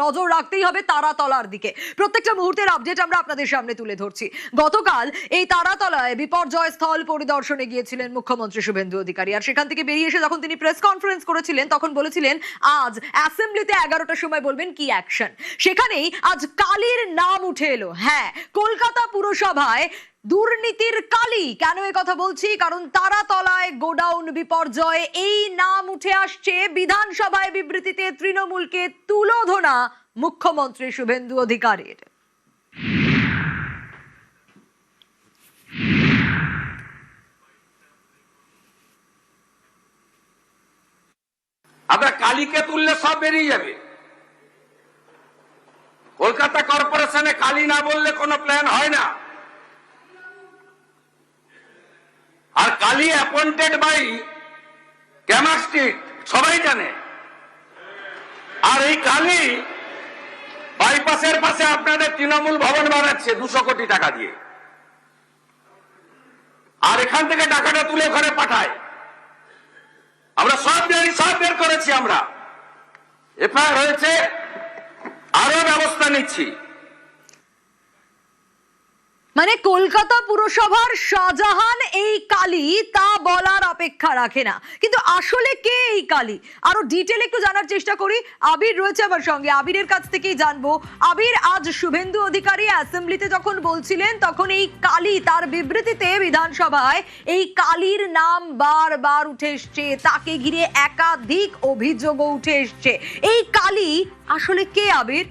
নজর রাখতেই হবে তারাতলার দিকে। প্রত্যেকটা মুহূর্তের আপডেট আমরা আপনাদের সামনে তুলে ধরছি। গতকাল এই তারাতলায় বিপর্যয় স্থল পরিদর্শনে গিয়েছিলেন মুখ্যমন্ত্রী শুভেন্দু অধিকারী। আর সেখান থেকে বেরিয়ে এসে যখন তিনি প্রেস কনফারেন্স করেছিলেন তখন বলেছিলেন আজ অ্যাসেম্বলিতে 11টার সময় বলবেন কি অ্যাকশন। সেখানেই আজ কালির নাম উঠে এলো। হ্যাঁ, কলকাতা পুরসভায় দুর্নীতির কালি। কেন এই কথা বলছি? কারণ তারাতলায় গোডাউন বিপর্যয়, এই নাম উঠে আসছে। বিধানসভায় বিবৃতিতে তৃণমূলকে তুলোধনা মুখ্যমন্ত্রী শুভেন্দু অধিকারীর। আমরা কালীকে তুললে সব বেরিয়ে যাবে। কলকাতা কর্পোরেশনে কালী না বললে কোনো প্ল্যান হয় না। আর কালী অ্যাপয়েন্টেড বাই ক্যামাস্ট্রিট, সবাই জানে। আর এই কালী বাইপাসের পাশে আপনাদের তৃণমূল ভবন বানাচ্ছে 200 কোটি টাকা দিয়ে, আর এখান থেকে টাকাটা তুলে ওখানে পাঠায়। আমরা সব জানি, সব বের করেছি, আমরা এফআইআর হয়েছে, আরো ব্যবস্থা নিচ্ছি। মানে কলকাতা পুরসভার শাহজাহান এই কালী, তা বলার অপেক্ষা রাখে না। কিন্তু আসলে কে এই কালী, আরো ডিটেল একটু জানার চেষ্টা করি। আবির রয়েছে আমার সঙ্গে, আবিরের কাছ থেকেই জানবো। আবির, আজ শুভেন্দু অধিকারী অ্যাসেম্বলিতে যখন বলছিলেন তখন এই কালী, তার বিবৃতিতে বিধানসভায় এই কালীর নাম বারবার উঠে এসছে, তাকে ঘিরে একাধিক অভিযোগও উঠে এসছে। এই কালী আসলে কে আবির?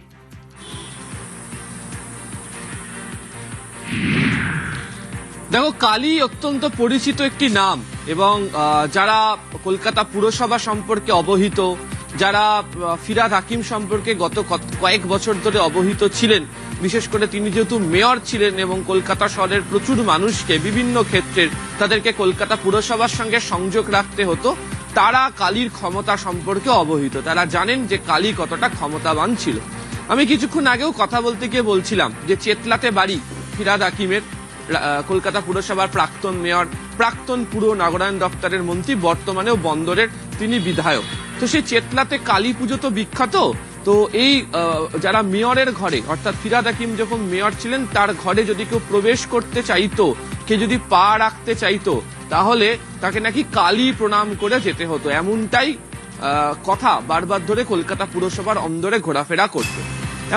দেখো, কালী অত্যন্ত পরিচিত একটি নাম, এবং যারা কলকাতা পুরসভা সম্পর্কে অবহিত, যারা ফিরহাদ হাকিম সম্পর্কে গত কয়েক বছর ধরে অবহিত ছিলেন, বিশেষ করে তিনি যেহেতু মেয়র ছিলেন এবং কলকাতা শহরের প্রচুর মানুষকে বিভিন্ন ক্ষেত্রের তাদেরকে কলকাতা পুরসভার সঙ্গে সংযোগ রাখতে হতো, তারা কালীর ক্ষমতা সম্পর্কে অবহিত। তারা জানেন যে কালী কতটা ক্ষমতাবান ছিল। আমি কিছুক্ষণ আগেও কথা বলতে গিয়ে বলছিলাম যে চেতলাতে বাড়ি ফিরহাদ হাকিমের, কলকাতা পুরসভার প্রাক্তন মেয়র, প্রাক্তন পুর নগরায়ণ দপ্তরের মন্ত্রী, বর্তমানেও বন্দরের তিনি বিধায়ক। তো সেই চেতলাতে কালী পুজো তো বিখ্যাত। তো এই যারা মেয়রের ঘরে, অর্থাৎ ফিরহাদ হাকিম যখন মেয়র ছিলেন তার ঘরে যদি কেউ প্রবেশ করতে চাইতো, কে যদি পা রাখতে চাইতো, তাহলে তাকে নাকি কালী প্রণাম করে যেতে হতো। এমনটাই কথা বারবার ধরে কলকাতা পুরসভার অন্দরে ঘোরাফেরা করতো।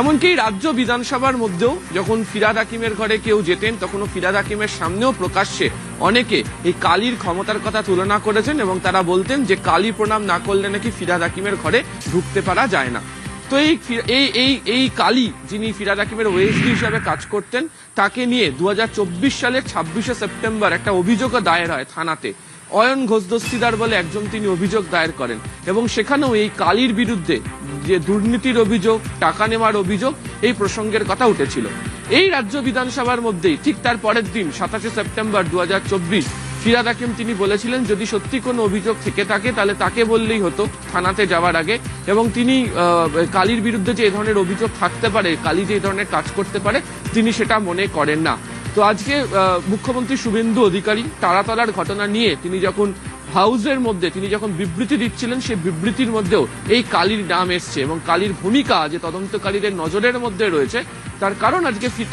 এমনকি রাজ্য বিধানসভার মধ্যেও যখন ফিরহাদ হাকিমের ঘরে কেউ যেতেন, তখনও ফিরহাদ হাকিমের সামনেও প্রকাশ্যে অনেকে এই কালীর ক্ষমতার কথা তুলনা করেছেন, এবং তারা বলতেন যে কালী প্রণাম না করলে নাকি ফিরহাদ হাকিমের ঘরে ঢুকতে পারা যায় না। তো এই কালী, যিনি ফিরহাদ হাকিমের ওএসডি হিসাবে কাজ করতেন, তাকে নিয়ে 2024 সালের 26শে সেপ্টেম্বর একটা অভিযোগও দায়ের হয় থানাতে। অয়ন ঘোষ দস্তিদার বলে একজন তিনি অভিযোগ দায়ের করেন, এবং সেখানেও এই কালীর বিরুদ্ধে যে দুর্নীতির অভিযোগ, টাকা নেওয়ার অভিযোগ, এই প্রসঙ্গের কথা উঠেছিল। এই রাজ্য বিধানসভার মধ্যেই ঠিক তার পরের দিন 27শে সেপ্টেম্বর 2024 ফিরহাদ হাকিম তিনি বলেছিলেন যদি সত্যি কোনো অভিযোগ থেকে থাকে তাহলে তাকে বললেই হতো থানাতে যাওয়ার আগে, এবং তিনি কালীর বিরুদ্ধে যে এ ধরনের অভিযোগ থাকতে পারে, কালী যে এই ধরনের কাজ করতে পারে, তিনি সেটা মনে করেন না। তো আজকে মুখ্যমন্ত্রী শুভেন্দু অধিকারী তারাতলার ঘটনা নিয়ে তিনি যখন হাউসের মধ্যে তিনি যখন বিবৃতি দিচ্ছিলেন, সেই বিবৃতির মধ্যেও এই কালীর নাম এসছে, এবং কালীর ভূমিকা যে তদন্তকারীদের নজরের মধ্যে রয়েছে। তার কারণ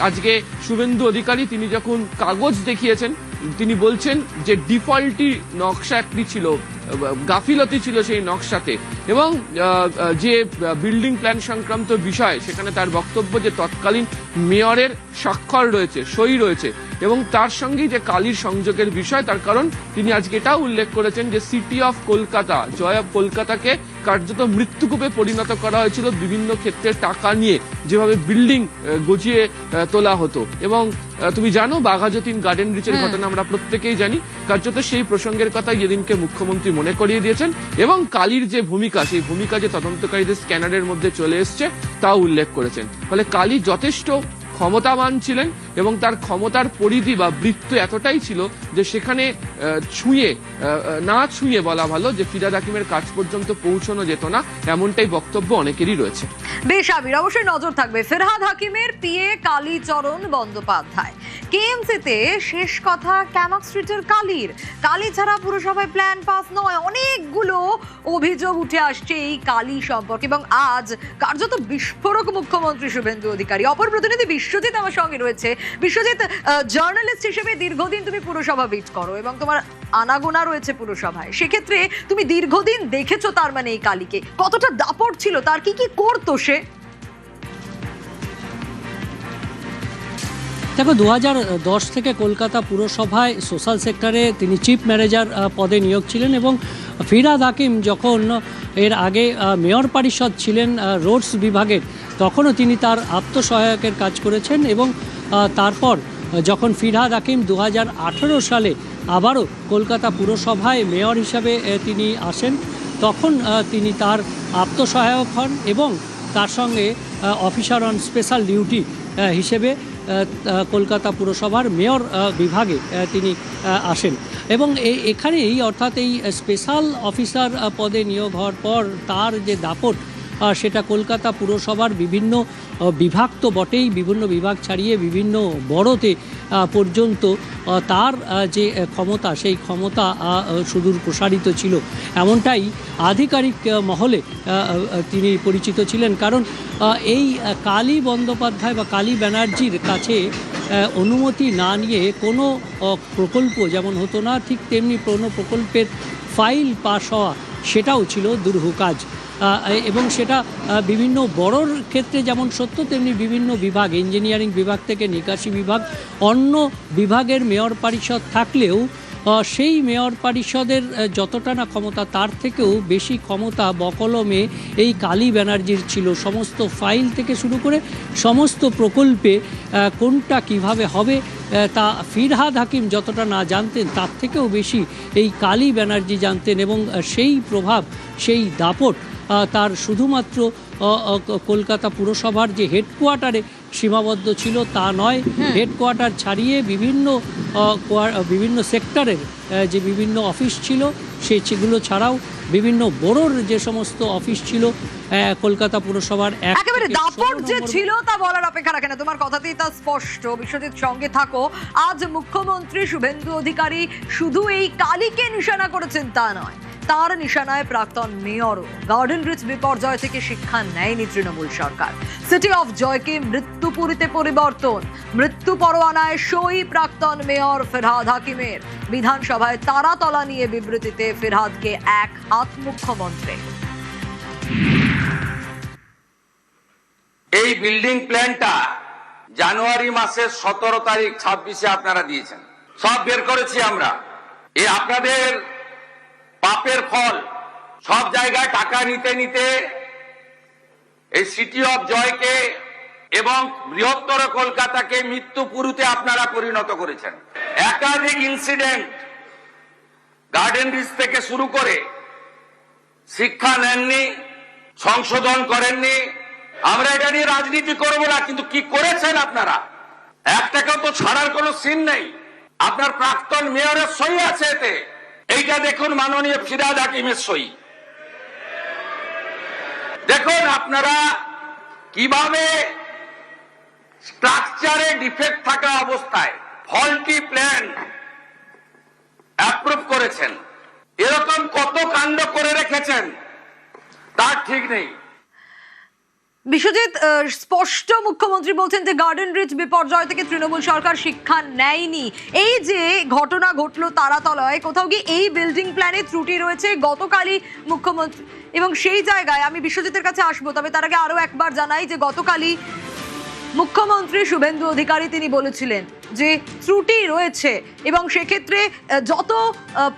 আজকে শুভেন্দু অধিকারী তিনি যখন কাগজ দেখিয়েছেন, তিনি বলছেন যে ডিফল্টি নকশা একটি ছিল, গাফিলতি ছিল সেই নকশাতে, এবং যে বিল্ডিং প্ল্যান সংক্রান্ত বিষয়, সেখানে তার বক্তব্য যে তৎকালীন মেয়রের স্বাক্ষর রয়েছে, সই রয়েছে, এবং তার সঙ্গেই যে কালীর সংযোগের বিষয়। তার কারণ তিনি আজকে এটাও উল্লেখ করেছেন যে city of Kolkata, joy of কলকাতাকে কার্যত মৃত্যুকূপে পরিণত করা হয়েছিল বিভিন্ন ক্ষেত্রে টাকা নিয়ে, যেভাবে বিল্ডিং গজিয়ে তোলা হতো। এবং তুমি জানো বাঘাযতীন গার্ডেন রিচের ঘটনা আমরা প্রত্যেকেই জানি। কার্যত সেই প্রসঙ্গের কথা যেদিনকে মুখ্যমন্ত্রী মনে করিয়ে দিয়েছেন, এবং কালীর যে ভূমিকা, সেই ভূমিকা যে তদন্তকারীদের স্ক্যানারের মধ্যে চলে এসছে তাও উল্লেখ করেছেন। ফলে কালী যথেষ্ট ক্ষমতাবান ছিলেন, এবং তার ক্ষমতার পরিধি বা বৃত্ত এতটাই ছিল যে সেখানে না ছুঁয়ে বলা ভালো যে ফিরহাদ হাকিমের কাজ পর্যন্ত পৌঁছানো যেত না, এমনটাই বক্তব্য অনেকেরই রয়েছে। বেশ আবির, অবশ্যই নজর থাকবে ফিরহাদ হাকিমের পিএ কালীচরণ বন্দ্যোপাধ্যায়। কেএমসিতে শেষ কথা ক্যামাক স্ট্রিটের কালী ছাড়া পুরসভায় প্ল্যান পাস নয়। অনেকগুলো অভিযোগ উঠে আসছে এই কালী সম্পর্কে এবং আজ কার্যত বিস্ফোরক মুখ্যমন্ত্রী শুভেন্দু অধিকারী। অপর প্রতিনিধি বিশ্বজিৎ আমার সঙ্গে রয়েছে। বিশ্বজিৎ, জার্নালিস্ট হিসেবে দীর্ঘদিন তুমি পুরসভা ভিট করো এবং তোমার আনাগোনা রয়েছে পুরসভায়, সেক্ষেত্রে তুমি দীর্ঘদিন দেখেছো তার মানে এই কালীকে, কতটা দাপট ছিল তার, কি কি করতো সে? দেখো, 2010 থেকে কলকাতা পুরসভায় সোশ্যাল সেক্টরে তিনি চিফ ম্যানেজার পদে নিয়োগ ছিলেন এবং ফিরহাদ হাকিম যখন এর আগে মেয়র পরিষদ ছিলেন রোডস বিভাগের, তখনও তিনি তার আত্মসহায়কের কাজ করেছেন এবং তারপর যখন ফিরহাদ হাকিম 2018 সালে আবারও কলকাতা পুরসভায় মেয়র হিসাবে তিনি আসেন, তখন তিনি তার আত্মসহায়ক হন এবং তার সঙ্গে অফিসার অন স্পেশাল ডিউটি হিসেবে কলকাতা পুরসভার মেয়র বিভাগে তিনি আসেন এবং এখানেই অর্থাৎ এই স্পেশাল অফিসার পদে নিয়োগ হওয়ার পর তার যে দাপট সেটা কলকাতা পুরসভার বিভিন্ন বিভাগ তো বটেই, বিভিন্ন বিভাগ ছাড়িয়ে বিভিন্ন বড়তে পর্যন্ত তার যে ক্ষমতা, সেই ক্ষমতা সুদূর প্রসারিত ছিল, এমনটাই আধিকারিক মহলে তিনি পরিচিত ছিলেন। কারণ এই কালী বন্দ্যোপাধ্যায় বা কালী ব্যানার্জির কাছে অনুমতি না নিয়ে কোনো প্রকল্প যেমন হতো না, ঠিক তেমনি কোনো প্রকল্পের ফাইল পাস হওয়া সেটাও ছিল দুরূহ কাজ এবং সেটা বিভিন্ন বড়োর ক্ষেত্রে যেমন সত্য, তেমনি বিভিন্ন বিভাগ, ইঞ্জিনিয়ারিং বিভাগ থেকে নিকাশি বিভাগ, অন্য বিভাগের মেয়র পরিষদ থাকলেও সেই মেয়র পরিষদের যতটা না ক্ষমতা, তার থেকেও বেশি ক্ষমতা বকলমে এই কালী ব্যানার্জির ছিল। সমস্ত ফাইল থেকে শুরু করে সমস্ত প্রকল্পে কোনটা কিভাবে হবে তা ফিরহাদ হাকিম যতটা না জানতেন, তার থেকেও বেশি এই কালী ব্যানার্জি জানতেন এবং সেই প্রভাব, সেই দাপট তার শুধুমাত্র কলকাতা পুরসভার যে হেডকোয়ার্টারে সীমাবদ্ধ ছিল তা নয়, হেডকোয়ার্টার ছাড়িয়ে বিভিন্ন সেক্টরের যে বিভিন্ন অফিস ছিল সেগুলো ছাড়াও বিভিন্ন বড়োর যে সমস্ত অফিস ছিল কলকাতা পুরসভার একেবারে দাপট যে ছিল তা বলার অপেক্ষা রাখে না, তোমার কথাতেই তা স্পষ্ট। বিশ্বজিৎ সঙ্গে থাকো। আজ মুখ্যমন্ত্রী শুভেন্দু অধিকারী শুধু এই কালীকে নিশানা করেছেন তা নয়, তার নিশানায় প্রাক্তন মেয়রও। গার্ডেন রিচ বিপর্যয় থেকে শিক্ষা নেয়নি তৃণমূল সরকার। সিটি অফ জয়কে মৃত্যুপুরীতে পরিবর্তন, মৃত্যু পরোয়ানায় সই প্রাক্তন মেয়র ফিরহাদ হাকিমের। বিধানসভায় তারাতলা নিয়ে বিবৃতিতে ফিরহাদকে এক হাত মুখ্যমন্ত্রী। এই বিল্ডিং প্ল্যানটা জানুয়ারি মাসের 17 তারিখ 26-এ আপনারা দিয়েছেন, সব বের করেছি আমরা। এই আপনাদের পাপের ফল, সব জায়গায় টাকা নিতে নিতে এই সিটি অফ জয়কে এবং বৃহত্তর কলকাতাকে মৃত্যুপুরীতে আপনারা পরিণত করেছেন। একাধিক ইনসিডেন্ট, গার্ডেন রিচ থেকে শুরু করে শিক্ষা নেননি, সংশোধন করেননি। আমরা এটা নিয়ে রাজনীতি করবো না, কিন্তু কি করেছেন আপনারা? একটাকেও তো ছাড়ার কোনো সিন নেই। আপনার প্রাক্তন মেয়রের সই আছে এতে, এইটা দেখুন, মাননীয় ফিরহাদ হাকিমের সই। দেখুন আপনারা কিভাবে স্ট্রাকচারে ডিফেক্ট থাকা অবস্থায় ফল্টি প্ল্যান অ্যাপ্রুভ করেছেন। এরকম কত কাণ্ড করে রেখেছেন তার ঠিক নেই। বিশ্বজিৎ, স্পষ্ট মুখ্যমন্ত্রী বলছেন যে গার্ডেন রিচ বিপর্যয় থেকে তৃণমূল সরকার শিক্ষা নেয়নি। এই যে ঘটনা ঘটলো তারাতলায়, কোথাও গিয়ে এই বিল্ডিং প্ল্যানে ত্রুটি রয়েছে গতকালই মুখ্যমন্ত্রী, এবং সেই জায়গায় আমি বিশ্বজিতের কাছে আসবো, তবে তার আগে আরো একবার জানাই যে গতকালই মুখ্যমন্ত্রী শুভেন্দু অধিকারী তিনি বলেছিলেন যে ত্রুটি রয়েছে এবং সেক্ষেত্রে যত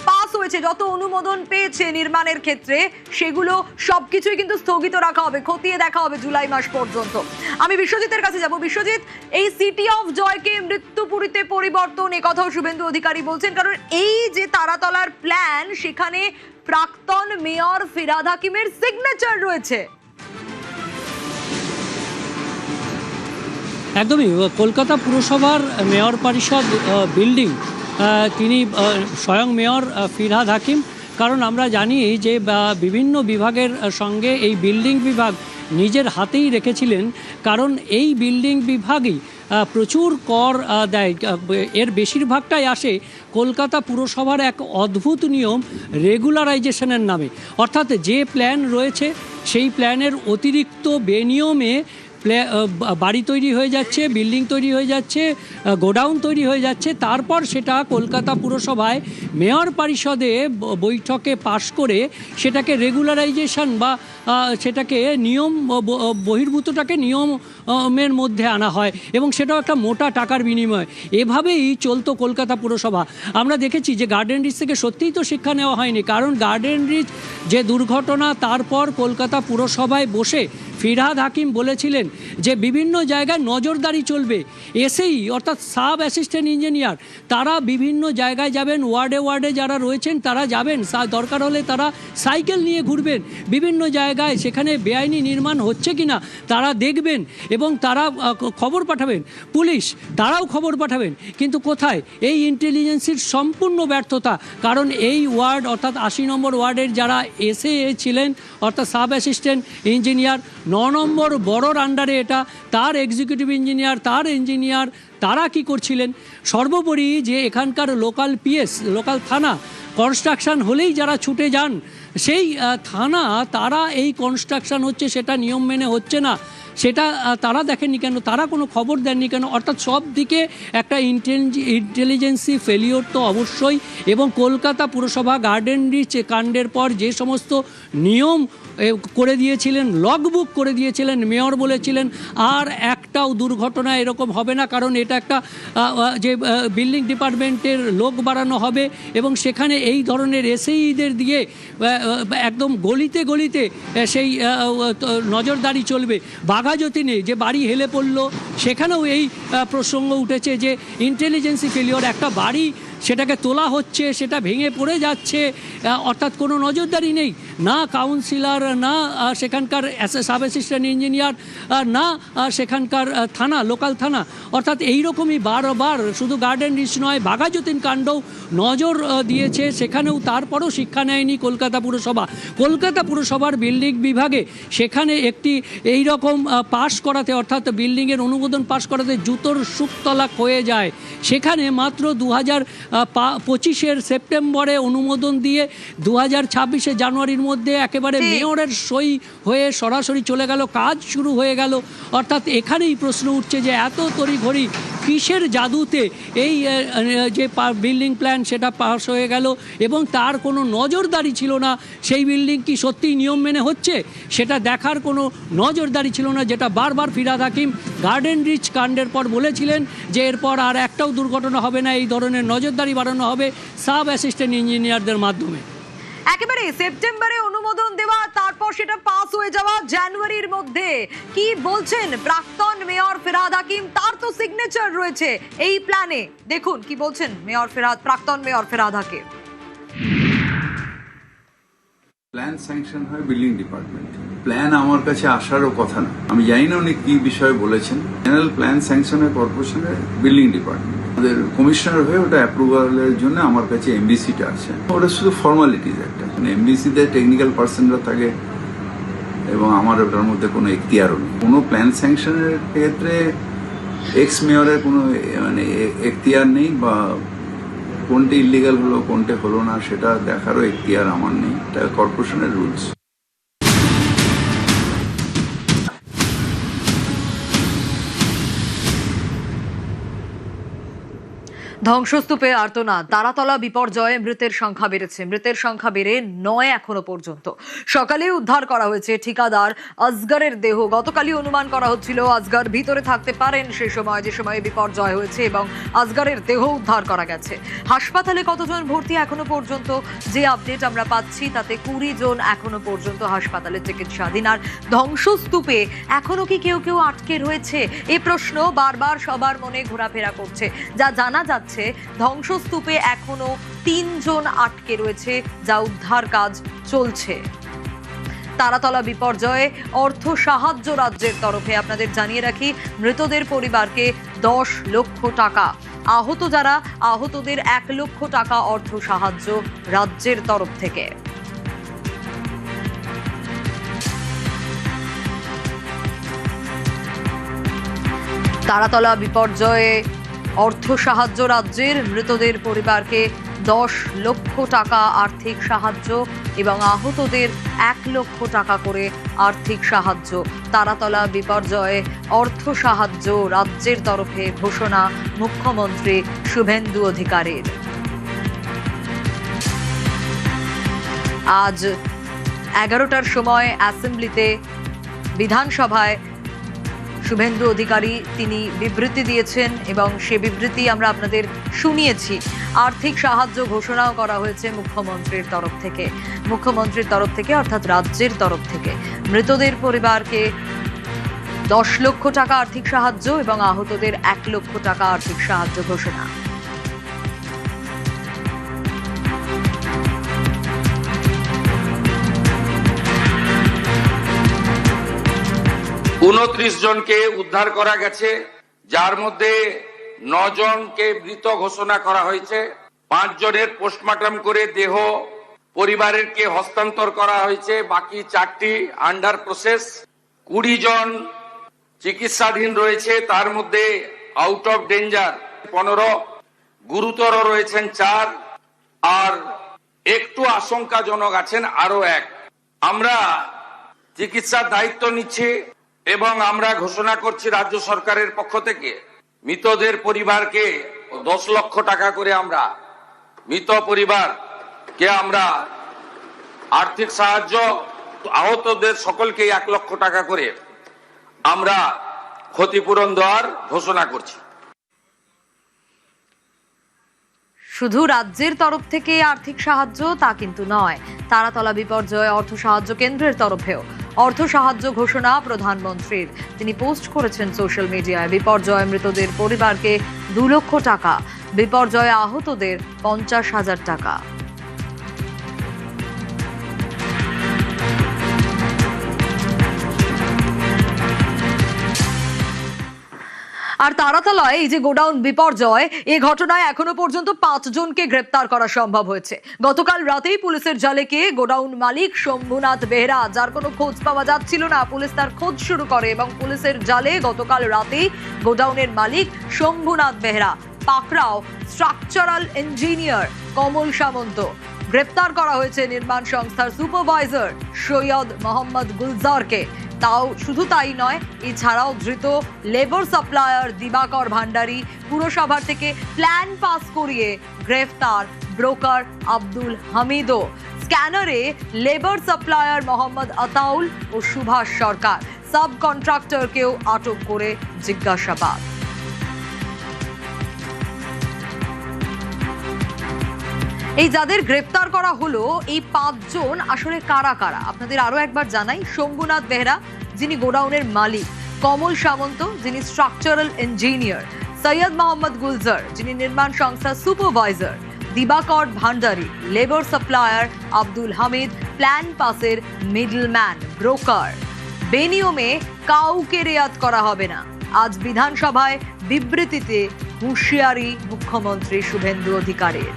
পাস হয়েছে, যত অনুমোদন পেয়েছে নির্মাণের ক্ষেত্রে, সেগুলো সবকিছুই কিন্তু স্থগিত রাখা হবে, খতিয়ে দেখা হবে জুলাই মাস পর্যন্ত। আমি বিশ্বজিতের কাছে যাব। বিশ্বজিৎ, এই সিটি অফ জয়কে মৃত্যুপুরীতে পরিবর্তন, এ কথাও শুভেন্দু অধিকারী বলছেন, কারণ এই যে তারাতলার প্ল্যান, সেখানে প্রাক্তন মেয়র ফিরহাদ হাকিমের সিগনেচার রয়েছে। একদমই, কলকাতা পুরসভার মেয়র পরিষদ বিল্ডিং তিনি স্বয়ং মেয়র ফিরহাদ হাকিম। কারণ আমরা জানি যে বিভিন্ন বিভাগের সঙ্গে এই বিল্ডিং বিভাগ নিজের হাতেই রেখেছিলেন, কারণ এই বিল্ডিং বিভাগই প্রচুর কর দেয়। এর বেশিরভাগটাই আসে কলকাতা পুরসভার এক অদ্ভুত নিয়ম রেগুলারাইজেশনের নামে, অর্থাৎ যে প্ল্যান রয়েছে সেই প্ল্যানের অতিরিক্ত বেনিয়মে বাড়ি তৈরি হয়ে যাচ্ছে, বিল্ডিং তৈরি হয়ে যাচ্ছে, গোডাউন তৈরি হয়ে যাচ্ছে, তারপর সেটা কলকাতা পুরসভায় মেয়র পরিষদে বৈঠকে পাশ করে সেটাকে রেগুলারাইজেশন বা সেটাকে নিয়ম বহির্ভূতটাকে নিয়মের মধ্যে আনা হয় এবং সেটাও একটা মোটা টাকার বিনিময়। এভাবেই চলতো কলকাতা পুরসভা। আমরা দেখেছি যে গার্ডেন রিচ থেকে সত্যিই তো শিক্ষা নেওয়া হয়নি, কারণ গার্ডেন রিচ যে দুর্ঘটনা, তারপর কলকাতা পুরসভায় বসে ফিরহাদ হাকিম বলেছিলেন যে বিভিন্ন জায়গায় নজরদারি চলবে। এসেই অর্থাৎ সাব অ্যাসিস্ট্যান্ট ইঞ্জিনিয়ার তারা বিভিন্ন জায়গায় যাবেন, ওয়ার্ডে ওয়ার্ডে যারা রয়েছেন তারা যাবেন, দরকার হলে তারা সাইকেল নিয়ে ঘুরবেন বিভিন্ন জায়গায়, সেখানে বেআইনি নির্মাণ হচ্ছে কিনা তারা দেখবেন এবং তারা খবর পাঠাবেন। পুলিশ তারাও খবর পাঠাবেন, কিন্তু কোথায়? এই ইন্টেলিজেন্সির সম্পূর্ণ ব্যর্থতা। কারণ এই ওয়ার্ড অর্থাৎ 80 নম্বর ওয়ার্ডের যারা এসে ছিলেন অর্থাৎ সাব অ্যাসিস্ট্যান্ট ইঞ্জিনিয়ার, 9 নম্বর বড়োর আন্ডারে এটা, তার এক্সিকিউটিভ ইঞ্জিনিয়ার, তার ইঞ্জিনিয়ার, তারা কি করছিলেন? সর্বোপরি যে এখানকার লোকাল পিএস, লোকাল থানা, কনস্ট্রাকশন হলেই যারা ছুটে যান সেই থানা, তারা এই কনস্ট্রাকশন হচ্ছে সেটা নিয়ম মেনে হচ্ছে না সেটা তারা দেখেননি কেন, তারা কোনো খবর দেননি কেন? অর্থাৎ সব দিকে একটা ইন্টেলিজেন্সি ফেলিওর তো অবশ্যই। এবং কলকাতা পুরসভা গার্ডেন রিচ কাণ্ডের পর যে সমস্ত নিয়ম করে দিয়েছিলেন, লগবুক করে দিয়েছিলেন, মেয়র বলেছিলেন আর একটাও দুর্ঘটনা এরকম হবে না, কারণ এটা একটা যে বিল্ডিং ডিপার্টমেন্টের লোক বাড়ানো হবে এবং সেখানে এই ধরনের এসএইদের দিয়ে একদম গলিতে গলিতে সেই নজরদারি চলবে। বাঘাযতীনে নেই যে বাড়ি হেলে পড়লো, সেখানেও এই প্রসঙ্গ উঠেছে যে ইন্টেলিজেন্সি ফেলিওর, একটা বাড়ি সেটাকে তোলা হচ্ছে, সেটা ভেঙে পড়ে যাচ্ছে, অর্থাৎ কোনো নজরদারি নেই, না কাউন্সিলর, না সেখানকার সাব অ্যাসিস্ট্যান্ট ইঞ্জিনিয়ার, না সেখানকার থানা, লোকাল থানা। অর্থাৎ এইরকমই বারবার শুধু গার্ডেন রিচ নয়, বাঘাযতীন কাণ্ডও নজর দিয়েছে, সেখানেও তারপরও শিক্ষা নেয়নি কলকাতা পুরসভা। কলকাতা পুরসভার বিল্ডিং বিভাগে সেখানে একটি এই রকম পাশ করাতে, অর্থাৎ বিল্ডিংয়ের অনুমোদন পাশ করাতে জুতোর সুতলাক হয়ে যায়। সেখানে মাত্র 2025-এর সেপ্টেম্বরে অনুমোদন দিয়ে 2026-এ জানুয়ারির মধ্যে একেবারে মেয়রের সই হয়ে সরাসরি চলে গেল, কাজ শুরু হয়ে গেল। অর্থাৎ এখানেই প্রশ্ন উঠছে যে এত তড়িঘড়ি কিসের জাদুতে এই যে বিল্ডিং প্ল্যান সেটা পাস হয়ে গেল এবং তার কোনো নজরদারি ছিল না। সেই বিল্ডিং কি সত্যিই নিয়ম মেনে হচ্ছে সেটা দেখার কোনো নজরদারি ছিল না, যেটা বারবার ফিরহাদ হাকিম গার্ডেন রিচ কাণ্ডের পর বলেছিলেন যে এরপর আর একটাও দুর্ঘটনা হবে না, এই ধরনের নজরদারি বাড়ানো হবে সাব অ্যাসিস্ট্যান্ট ইঞ্জিনিয়ারদের মাধ্যমে। একেবারে সেপ্টেম্বরে অনুমোদন দেওয়া, তারপর সেটা পাস হয়ে যাওয়া জানুয়ারির মধ্যে। কি বলছেন প্রাক্তন মেয়র ফিরহাদ হাকিম? তার তো সিগনেচার রয়েছে এই প্ল্যানে। দেখুন কি বলছেন প্রাক্তন mayor Firhad Hakim. Plan sanction হয় বিল্ডিং ডিপার্টমেন্ট, প্ল্যান আমার কাছে আসারও কথা না। আমি জানি না উনি কি বিষয়ে বলেছেন। জেনারেল প্ল্যান স্যাংশন হয় কর্পোরেশনের বিল্ডিং ডিপার্টমেন্ট, আমাদের কমিশনার হয়ে ওটা অ্যাপ্রুভালের জন্য আমার কাছে এমবিসিটা আছে। ওটা শুধু ফর্মালিটিজ একটা, এমবিসিতে টেকনিক্যাল পার্সনরা থাকে এবং আমার ওটার মধ্যে কোনো এখতিয়ারও নেই। কোনো প্ল্যান স্যাংশনের ক্ষেত্রে এক্স মেয়রের কোনো এখতিয়ার নেই, বা কোনটা ইলিগাল হলো কোনটা হলো না সেটা দেখারও এখতিয়ার আমার নেই। এটা কর্পোরেশনের রুলস। ধ্বংসস্তূপে আর্তনাদ, তারাতলা বিপর্যয়ে মৃতের সংখ্যা বেড়েছে। মৃতের সংখ্যা বেড়ে 9 এখনো পর্যন্ত। সকালে উদ্ধার করা হয়েছে ঠিকাদার আসগরের দেহ। গতকালই অনুমান করা হচ্ছিল আসগর ভিতরে থাকতে পারেন সে সময়, যে সময়ে বিপর্যয় হয়েছে, এবং আসগরের দেহ উদ্ধার করা গেছে। হাসপাতালে কতজন ভর্তি এখনো পর্যন্ত যে আপডেট আমরা পাচ্ছি তাতে 20 জন এখনো পর্যন্ত হাসপাতালে চিকিৎসাধীন। আর ধ্বংসস্তূপে এখনো কি কেউ কেউ আটকে রয়েছে, এই প্রশ্ন বারবার সবার মনে ঘোরাফেরা করছে। যা জানা যাচ্ছে ধ্বংসস্তূপে এখনো 3 জন আটকে রয়েছে, যা উদ্ধার কাজ চলছে। তারাতলা বিপর্যয়ে অর্থ সাহায্য রাজ্যের তরফে। আপনাদের জানিয়ে রাখি, মৃতদের পরিবারকে 10 লক্ষ টাকা, আহতদের 1 লক্ষ টাকা অর্থ সাহায্য রাজ্যের তরফ থেকে। তারাতলা বিপর্যয়ে অর্থ সাহায্য রাজ্যের, মৃতদের পরিবারকে 10 লক্ষ টাকা আর্থিক সাহায্য এবং আহতদের 1 লক্ষ টাকা করে আর্থিক সাহায্য। তারাতলা বিপর্যয়ে অর্থ সাহায্য রাজ্যের তরফে ঘোষণা মুখ্যমন্ত্রী শুভেন্দু অধিকারীর। আজ 11টার সময় অ্যাসেম্বলিতে বিধানসভায় শুভেন্দু অধিকারী তিনি বিবৃতি দিয়েছেন এবং সে বিবৃতি আমরা আপনাদের শুনিয়েছি। আর্থিক সাহায্য ঘোষণাও করা হয়েছে মুখ্যমন্ত্রীর তরফ থেকে অর্থাৎ রাজ্যের তরফ থেকে। মৃতদের পরিবারকে 10 লক্ষ টাকা আর্থিক সাহায্য এবং আহতদের 1 লক্ষ টাকা আর্থিক সাহায্য ঘোষণা। 29 জনকে উদ্ধার করা গেছে, যার মধ্যে 9 জনকে মৃত ঘোষণা করা হয়েছে। 5 জনের পোস্টমর্টম করে দেহ পরিবারেরকে হস্তান্তর করা হয়েছে, বাকি 4টি আন্ডার প্রসেস। 20 জন চিকিৎসাধীন রয়েছে, তার মধ্যে আউট অফ ডেঞ্জার 15, গুরুতর রয়েছেন 4, আর একটু আশঙ্কাজনক আছেন আরো 1। আমরা চিকিৎসার দায়িত্ব নিচ্ছি এবং আমরা ঘোষণা করছি রাজ্য সরকারের পক্ষ থেকে মৃতদের পরিবারকে 10 লক্ষ টাকা করে আমরা মৃত পরিবারকে আমরা আর্থিক সাহায্য, আহতদের সকলকে 1 লক্ষ টাকা করে আমরা ক্ষতিপূরণ দেওয়ার ঘোষণা করছি। শুধু রাজ্যের তরফ থেকে আর্থিক সাহায্য তা কিন্তু নয়, তারাতলা বিপর্যয়ে অর্থ সাহায্য কেন্দ্রের তরফেও অর্থ সাহায্য ঘোষণা প্রধানমন্ত্রীর। তিনি পোস্ট করেছেন সোশ্যাল মিডিয়ায়। বিপর্যয়ে মৃতদের পরিবারকে 2 লক্ষ টাকা, বিপর্যয়ে আহতদের 50,000 টাকা। আর তারাতলায় এই যে গোডাউন বিপর্যয়, এই ঘটনায় এখনো পর্যন্ত 5 জনকে গ্রেপ্তার করা সম্ভব হয়েছে। গতকাল রাতেই পুলিশের জালে কে গোডাউন মালিক শম্ভুনাথ বেহরা, যার কোনো খোঁজ পাওয়া যাচ্ছিল না, পুলিশ তার খোঁজ শুরু করে এবং পুলিশের জালে গতকাল রাতেই গোডাউনের মালিক শম্ভুনাথ বেহরা, পাকড়াও স্ট্রাকচারাল ইঞ্জিনিয়ার কমল সামন্ত। গ্রেপ্তার করা হয়েছে নির্মাণ সংস্থার সুপারভাইজার সৈয়দ মোহাম্মদ গুলজারকে। তাও শুধু তাই নয়, এছাড়াও ধৃত লেবার সাপ্লায়ার দিবাকর ভান্ডারী, পুরসভা থেকে প্ল্যান পাস করিয়ে গ্রেফতার ব্রোকার আব্দুল হামিদও, স্ক্যানারে লেবার সাপ্লায়ার মোহাম্মদ আতাউল ও সুভাষ সরকার, সাব কন্ট্রাক্টরকেও আটক করে জিজ্ঞাসাবাদ। এই যাদের গ্রেফতার করা হলো, এই 5 জন আসলে কারা কারা আপনাদের আরো একবার জানাই। শম্ভুনাথ বেহরা, যিনি গোডাউনের মালিক, কমল সামন্ত, যিনি স্ট্রাকচারাল ইঞ্জিনিয়ার, সৈয়দ মোহাম্মদ গুলজার, যিনি নির্মাণ সংস্থার supervisor, Dibakar Bhandari, labour supplier Abdul Hamid, plan পাসের মিডলম্যান, ব্রোকার। বেনিয়মে কাউকে রেয়াত করা হবে না। আজ বিধানসভায় বিবৃতিতে হুঁশিয়ারি মুখ্যমন্ত্রী শুভেন্দু অধিকারীর।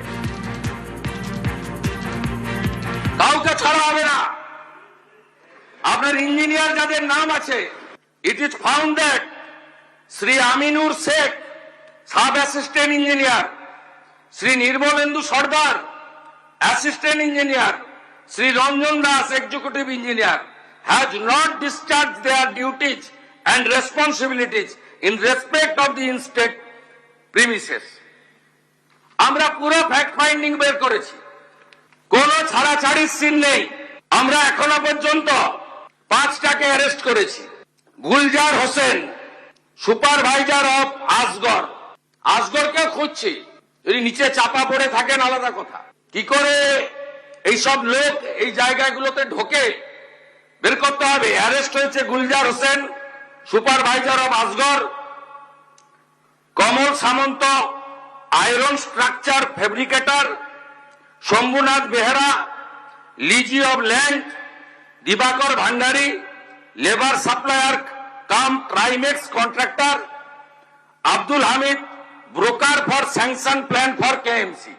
কাউকে ছাড়া হবে না। আপনার ইঞ্জিনিয়ার যাদের নাম আছে, it is found that Shri Aminur Sheikh, sub assistant engineer, Shri Nirmalendu Sardar, assistant engineer, Shri Ranjan Das, executive engineer, has not discharge their duties and responsibilities in respect of the estate premises. আমরা পুরো ফ্যাক্ট ফাইন্ডিং বের করেছি, কোনো ছাড়াছাড়ির সিন নেই। আমরা এখনো পর্যন্ত 5টাকে অ্যারেস্ট করেছি। গুলজার হোসেন, সুপারভাইজার অফ আসগর, আসগরকেও খুঁজছি। যদি নিচে চাপা পড়ে থাকেন আলাদা কথা, কি করে এইসব লোক এই জায়গাগুলোতে ঢোকে বের করতে হবে। অ্যারেস্ট হয়েছে Gulzar Hossain, supervisor of Asgar, Kamal Samanta, iron structure fabricator, Shambhunath Behera, lessee of land, Dibakar Bhandari, labour supplier cum Trimex contractor, Abdul Hamid, broker for sanction plan for KMC.